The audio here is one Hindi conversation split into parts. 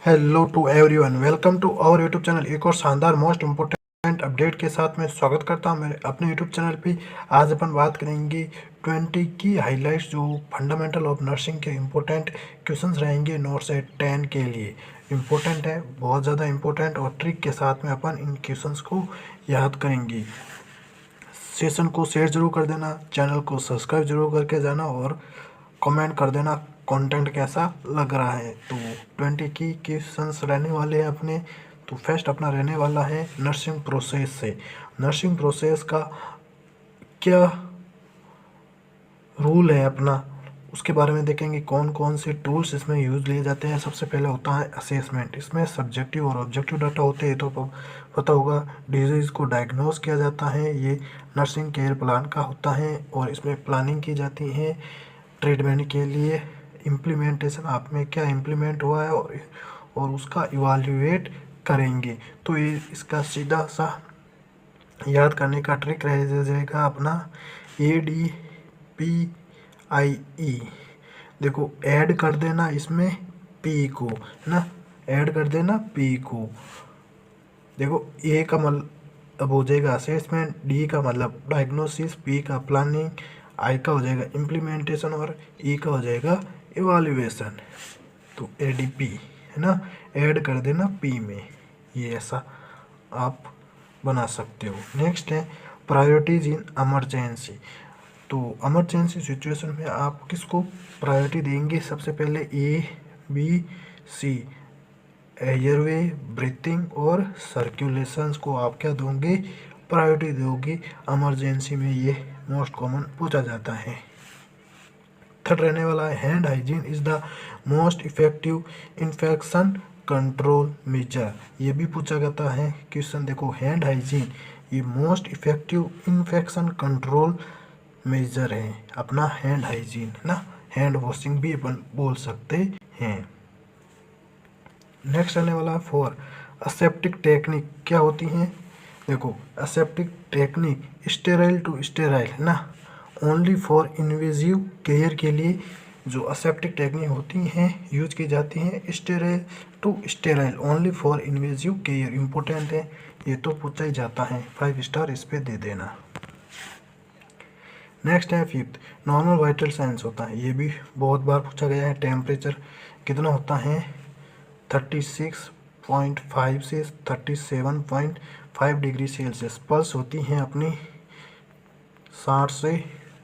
Hello to everyone, welcome to our YouTube channel. एक और शानदार मोस्ट इम्पोर्टेंट अपडेट के साथ मैं स्वागत करता हूं मेरे अपने यूट्यूब चैनल पे। आज अपन बात करेंगे 20 की हाइलाइट्स जो फंडामेंटल ऑफ नर्सिंग के इम्पोर्टेंट क्वेश्चंस रहेंगे नोट से 10 के लिए। इम्पोर्टेंट है, बहुत ज़्यादा इम्पोर्टेंट, और ट्रिक के साथ में अपन इन क्वेश्चंस को याद करेंगे। सेशन को शेयर जरूर कर देना, चैनल को सब्सक्राइब जरूर करके जाना और कमेंट कर देना कंटेंट कैसा लग रहा है। तो 20 की क्वेश्चंस रहने वाले हैं अपने। तो फर्स्ट अपना रहने वाला है नर्सिंग प्रोसेस से। नर्सिंग प्रोसेस का क्या रूल है अपना, उसके बारे में देखेंगे। कौन कौन से टूल्स इसमें यूज़ लिए जाते हैं। सबसे पहले होता है असेसमेंट। इसमें सब्जेक्टिव और ऑब्जेक्टिव डाटा होते हैं, तो पता होगा। डिजीज़ को डायग्नोस किया जाता है, ये नर्सिंग केयर प्लान का होता है, और इसमें प्लानिंग की जाती है ट्रीटमेंट के लिए। इम्प्लीमेंटेशन, आप में क्या इम्प्लीमेंट हुआ है और उसका इवाल्यूएट करेंगे। तो ये इसका सीधा सा याद करने का ट्रिक रह जाएगा अपना ADPIE। देखो, ऐड कर देना इसमें पी को, है ना, ऐड कर देना पी को। देखो, ए का मतलब हो जाएगा असेसमेंट, डी का मतलब डायग्नोसिस, पी का प्लानिंग, आई का हो जाएगा इम्प्लीमेंटेशन, और ई का हो जाएगा इवाल्यूएशन। तो ADP, है ना, ऐड कर देना पी में। ये ऐसा आप बना सकते हो। नेक्स्ट है प्रायोरिटीज इन इमरजेंसी। तो इमरजेंसी सिचुएशन में आप किसको प्रायोरिटी देंगे? सबसे पहले ABC, एयरवे, ब्रीथिंग और सर्कुलेशंस को आप क्या दोगे? प्रायोरिटी दोगे। इमरजेंसी में ये मोस्ट कॉमन पूछा जाता है। थर्ड रहने वाला है hand hygiene is the most effective infection control measure. ये भी पूछा जाता है क्वेश्चन। देखो, हैंड हाइजीन ये most effective infection control measure है अपना हैंड हाइजीन, है ना। हैंड वॉशिंग भी अपन बोल सकते हैं। नेक्स्ट आने वाला है फॉर असेप्टिक टेक्निक क्या होती हैं? देखो, aseptic technique sterile to sterile, है ना, ओनली फॉर इन्वेजिव केयर के लिए जो असेप्टिक टेक्निक होती हैं यूज की जाती हैं। Sterile to sterile, only for invasive care, important है, ये तो पूछा ही जाता है। 5 स्टार इस पे दे देना। नेक्स्ट है फिफ्थ, नॉर्मल वाइटल साइंस होता है, ये भी बहुत बार पूछा गया है। टेम्परेचर कितना होता है? 36.5 से 37.5 डिग्री सेल्सियस। पल्स होती हैं अपनी 60 से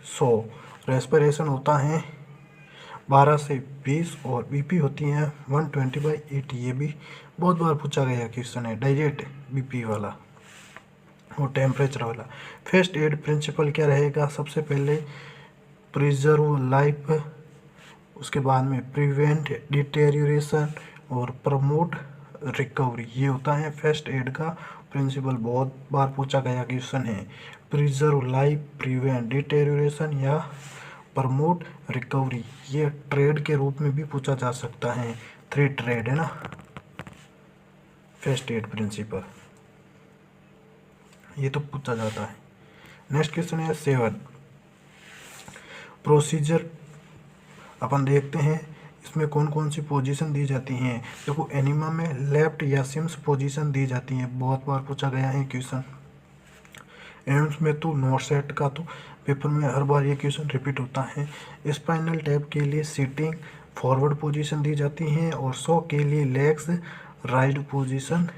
100। रेस्पिरेशन होता है 12 से 20, और BP होती है 120/80। ये भी बहुत बार पूछा गया क्वेश्चन है, डायरेक्ट BP वाला और टेम्परेचर वाला। फर्स्ट एड प्रिंसिपल क्या रहेगा? सबसे पहले प्रिजर्व लाइफ, उसके बाद में प्रिवेंट डिटेरियोरेशन और प्रमोट रिकवरी। ये होता है फर्स्ट एड का प्रिंसिपल। बहुत बार पूछा गया क्वेश्चन है। प्रिजर्व लाइफ, प्रिवेंट डिटेरियोरेशन या प्रमोट रिकवरी। ये ट्रेड के रूप में भी पूछा जा सकता है। 3 ट्रेड, है ना, फर्स्ट एड प्रिंसिपल, ये तो पूछा जाता है। नेक्स्ट क्वेश्चन है 7 प्रोसीजर। अपन देखते हैं इसमें कौन कौन सी पोजीशन दी जाती हैं। देखो, एनिमा में लेफ्ट या सिम्स पोजीशन दी जाती हैं, बहुत बार पूछा गया है क्वेश्चन। एम्स में तो नोट सेट का तो पेपर में हर बार ये क्वेश्चन रिपीट होता है। स्पाइनल टैप के लिए सिटिंग फॉरवर्ड पोजीशन दी जाती हैं, और 100 के लिए लेग्स राइट पोजीशन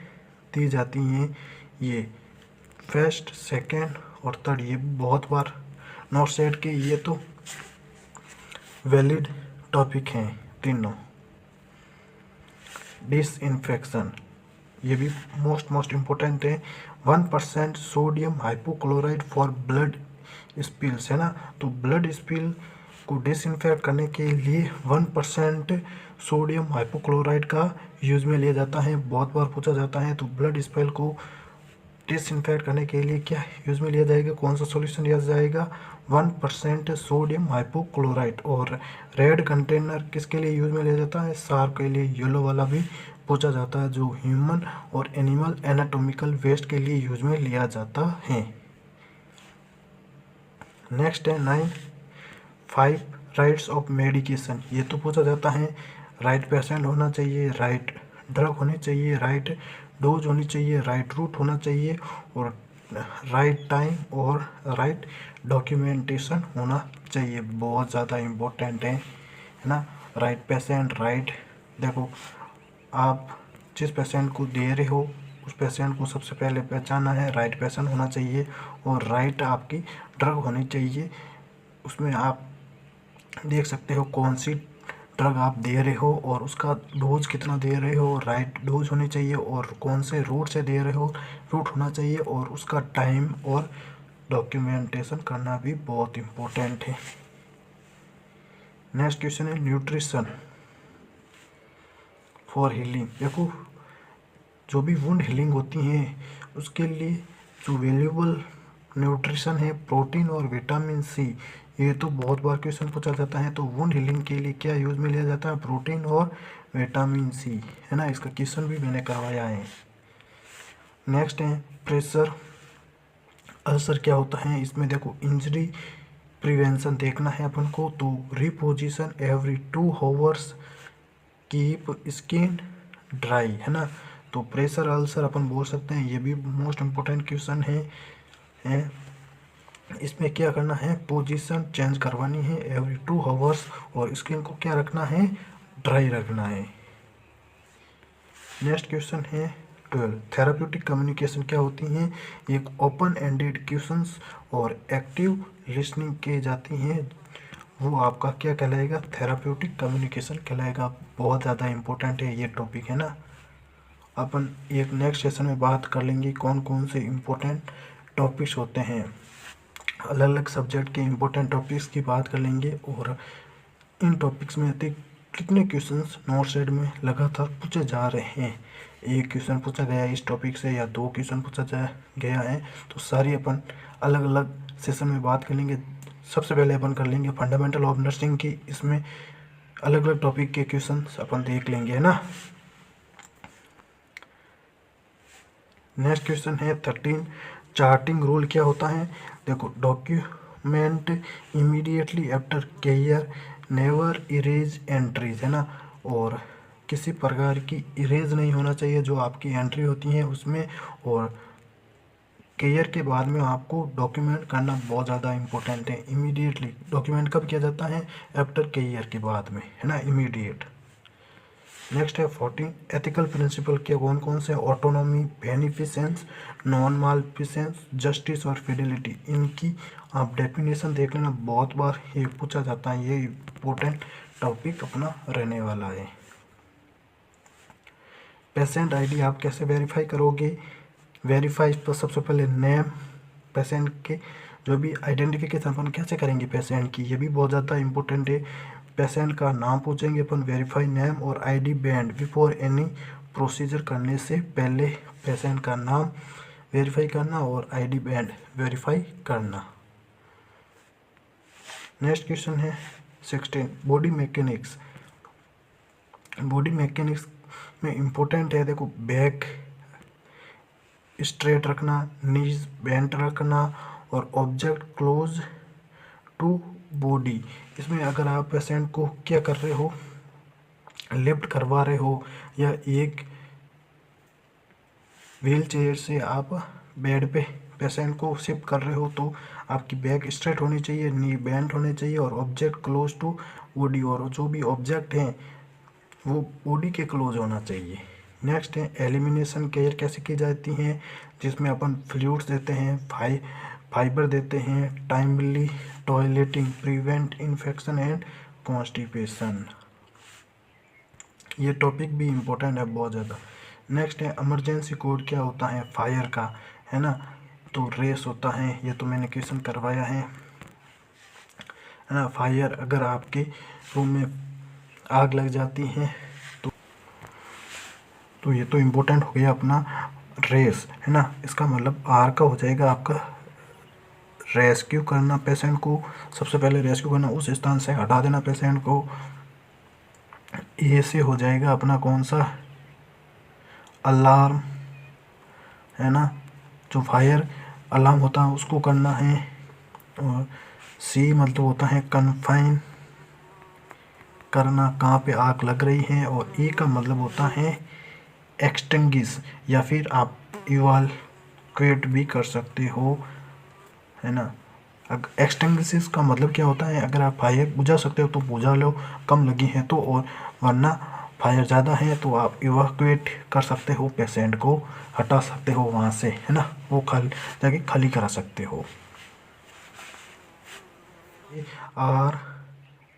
दी जाती हैं। ये फर्स्ट, सेकेंड और थर्ड, ये बहुत बार नोट सेट के ये तो वैलिड टॉपिक हैं तीनों। डिसइंफेक्शन, ये भी मोस्ट इम्पोर्टेंट है। 1% sodium hypochlorite for blood spills, है ना। तो ब्लड स्पिल को डिसइंफेक्ट करने के लिए 1% सोडियम हाइपोक्लोराइड का यूज में लिया जाता है, बहुत बार पूछा जाता है। तो ब्लड स्पिल को डिसइंफेक्ट करने के लिए क्या यूज में लिया जाएगा? कौन सा सॉल्यूशन लिया जाएगा? 1% सोडियम हाइपोक्लोराइड। और रेड कंटेनर किसके लिए यूज में लिया जाता है? सार के लिए। येलो वाला भी पूछा जाता है, जो ह्यूमन और एनिमल एनाटॉमिकल वेस्ट के लिए यूज में लिया जाता है। नेक्स्ट है 9 5 राइट्स ऑफ मेडिकेशन। ये तो पूछा जाता है, राइट पेशेंट होना चाहिए, राइट ड्रग होनी चाहिए, राइट डोज होनी चाहिए, राइट रूट होना चाहिए और राइट टाइम और राइट डॉक्यूमेंटेशन होना चाहिए। बहुत ज़्यादा इम्पोर्टेंट है ना। राइट पेशेंट, राइट, देखो आप जिस पेशेंट को दे रहे हो उस पेशेंट को सबसे पहले पहचाना है, राइट पेशेंट होना चाहिए और राइट आपकी ड्रग होनी चाहिए। उसमें आप देख सकते हो कौन सी ड्रग आप दे रहे हो और उसका डोज कितना दे रहे हो, राइट डोज होनी चाहिए और कौन से रूट से दे रहे हो, रूट होना चाहिए और उसका टाइम और डॉक्यूमेंटेशन करना भी बहुत इम्पोर्टेंट है। नेक्स्ट क्वेश्चन है न्यूट्रिशन फॉर हीलिंग। देखो जो भी वुंड हीलिंग होती हैं उसके लिए जो वैल्यूबल न्यूट्रिशन है प्रोटीन और विटामिन सी, ये तो बहुत बार क्वेश्चन पूछा जाता है। तो वुंड हीलिंग के लिए क्या यूज़ में लिया जाता है, प्रोटीन और विटामिन सी, है ना। इसका क्वेश्चन भी मैंने करवाया है। नेक्स्ट है प्रेशर अल्सर क्या होता है। इसमें देखो इंजरी प्रिवेंशन देखना है अपन को। तो reposition every 2 hours, keep skin dry, है ना। तो प्रेशर अल्सर अपन बोल सकते हैं, ये भी मोस्ट इम्पोर्टेंट क्वेश्चन है। इसमें क्या करना है, पोजीशन चेंज करवानी है एवरी 2 आवर्स और स्किन को क्या रखना है, ड्राई रखना है। नेक्स्ट क्वेश्चन है 12, थेराप्यूटिक कम्युनिकेशन क्या होती हैं। एक ओपन एंडेड क्वेश्चंस और एक्टिव लिसनिंग की जाती हैं, वो आपका क्या कहलाएगा, थेराप्यूटिक कम्युनिकेशन कहलाएगा। बहुत ज़्यादा इम्पोर्टेंट है ये टॉपिक, है ना। अपन एक नेक्स्ट सेशन में बात कर लेंगे कौन कौन से इम्पोर्टेंट टॉपिक्स होते हैं, अलग अलग सब्जेक्ट के इम्पोर्टेंट टॉपिक्स की बात कर लेंगे और इन टॉपिक्स में से कितने क्वेश्चंस नोट सेट में लगातार पूछे जा रहे हैं। एक क्वेश्चन पूछा गया है इस टॉपिक से या 2 क्वेश्चन पूछा गया है, तो सारी अपन अलग अलग सेशन में बात कर लेंगे। सबसे पहले अपन कर लेंगे फंडामेंटल ऑफ नर्सिंग की, इसमें अलग अलग टॉपिक के क्वेश्चन अपन देख लेंगे, है ना। नेक्स्ट क्वेश्चन है 13, चार्टिंग रूल क्या होता है। देखो document immediately after care, never erase entries, है ना। और किसी प्रकार की इरेज नहीं होना चाहिए जो आपकी एंट्री होती है उसमें, और केयर के बाद में आपको डॉक्यूमेंट करना बहुत ज़्यादा इंपॉर्टेंट है। इमीडिएटली डॉक्यूमेंट कब किया जाता है, आफ्टर केयर के बाद में, है ना, इमीडिएट। नेक्स्ट है 14, एथिकल प्रिंसिपल के कौन कौन से, ऑटोनॉमी, बेनिफिसेंस, नॉन मालफिसेंस, जस्टिस और फिडेलिटी। इनकी आप डेफिनेशन देख लेना, बहुत बार ये पूछा जाता है, ये इम्पोर्टेंट टॉपिक अपना रहने वाला है। पेशेंट आईडी आप कैसे वेरीफाई करोगे, वेरीफाई तो सबसे पहले नेम पेशेंट के, जो भी आइडेंटिफिकेशन अपन कैसे करेंगे पेशेंट की, ये भी बहुत ज़्यादा इंपॉर्टेंट है। पेशेंट का नाम पूछेंगे अपन, वेरीफाई नेम और ID band before any procedure करने से पहले पेशेंट का नाम वेरीफाई करना और आईडी बैंड वेरीफाई करना। नेक्स्ट क्वेश्चन है 16, बॉडी मैकेनिक्स। बॉडी मैकेनिक्स में इम्पोर्टेंट है, देखो बैक स्ट्रेट रखना, नीज बेंट रखना और ऑब्जेक्ट क्लोज टू बॉडी। इसमें अगर आप पेशेंट को क्या कर रहे हो, लिफ्ट करवा रहे हो या एक व्हील चेयर से आप बेड पे पेशेंट को शिफ्ट कर रहे हो, तो आपकी बैक स्ट्रेट होनी चाहिए, नी बेंट होने चाहिए और ऑब्जेक्ट क्लोज टू बॉडी, और जो भी ऑब्जेक्ट हैं वो बॉडी के क्लोज होना चाहिए। नेक्स्ट है एलिमिनेशन केयर कैसे की जाती हैं, जिसमें अपन फ्लूइड्स देते हैं, फाइबर देते हैं, timely toileting, prevent infection and constipation. ये टॉपिक भी इम्पोर्टेंट है बहुत ज़्यादा। नेक्स्ट है इमरजेंसी कोड क्या होता है, फायर का, है ना। तो रेस होता है, ये तो मैंने क्वेश्चन करवाया है ना। फायर, अगर आपके रूम में आग लग जाती है तो ये तो इम्पोर्टेंट हो गया अपना रेस, है ना। इसका मतलब आर का हो जाएगा आपका रेस्क्यू करना पेशेंट को, सबसे पहले रेस्क्यू करना, उस स्थान से हटा देना पेशेंट को। ए से हो जाएगा अपना कौन सा, अलार्म, है ना, जो फायर अलार्म होता है उसको करना है। और सी मतलब होता है कन्फाइन करना, कहाँ पे आग लग रही है। और ई का मतलब होता है एक्सटिंग्विश या फिर आप इवैल्यूएट भी कर सकते हो, है ना। एक्सटिंग्विश का मतलब क्या होता है, अगर आप फायर बुझा सकते हो तो बुझा लो, कम लगी है तो, और वरना फायर ज़्यादा है तो आप इवैक्यूएट कर सकते हो, पेशेंट को हटा सकते हो वहाँ से, है ना, वो जाके खाली करा सकते हो।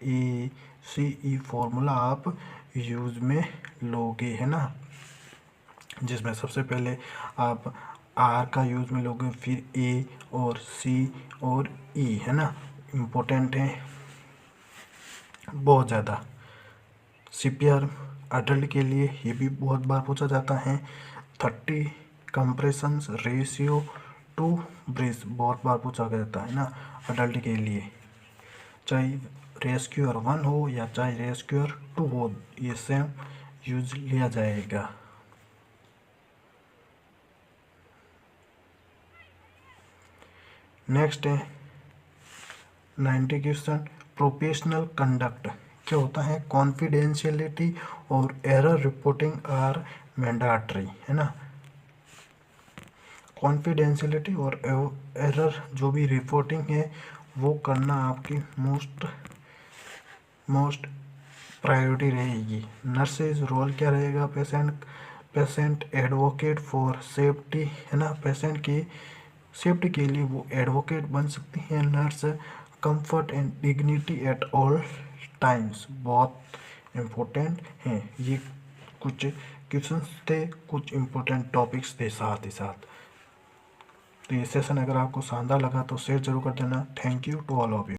RACE फॉर्मूला आप यूज में लोगे, है ना, जिसमें सबसे पहले आप R का यूज में लोगे, फिर A और C और E, है ना, इम्पोर्टेंट है बहुत ज़्यादा। CPR अडल्ट के लिए ये भी बहुत बार पूछा जाता है। 30 कंप्रेशंस रेशियो टू ब्रीथ बहुत बार पूछा जाता है ना अडल्ट के लिए, चाहे रेस्क्यूअर 1 हो या चाहे रेस्क्यूअर 2 हो, ये सेम यूज लिया जाएगा। नेक्स्ट है 90 क्वेश्चन, प्रोफेशनल कंडक्ट क्या होता है, कॉन्फिडेंशियलिटी और एरर रिपोर्टिंग आर मैंडेटरी, है ना। कॉन्फिडेंशियलिटी और एरर जो भी रिपोर्टिंग है वो करना आपकी मोस्ट प्रायोरिटी रहेगी। नर्सेज रोल क्या रहेगा, पेशेंट एडवोकेट फॉर सेफ्टी, है ना, पेशेंट की सेफ्टी के लिए वो एडवोकेट बन सकती हैं। Nurse comfort and dignity at all times बहुत इम्पोर्टेंट हैं। ये कुछ क्वेश्चंस थे, कुछ इम्पोर्टेंट टॉपिक्स थे साथ ही साथ। तो ये सेशन अगर आपको शानदार लगा तो शेयर जरूर कर देना। Thank you to all of you.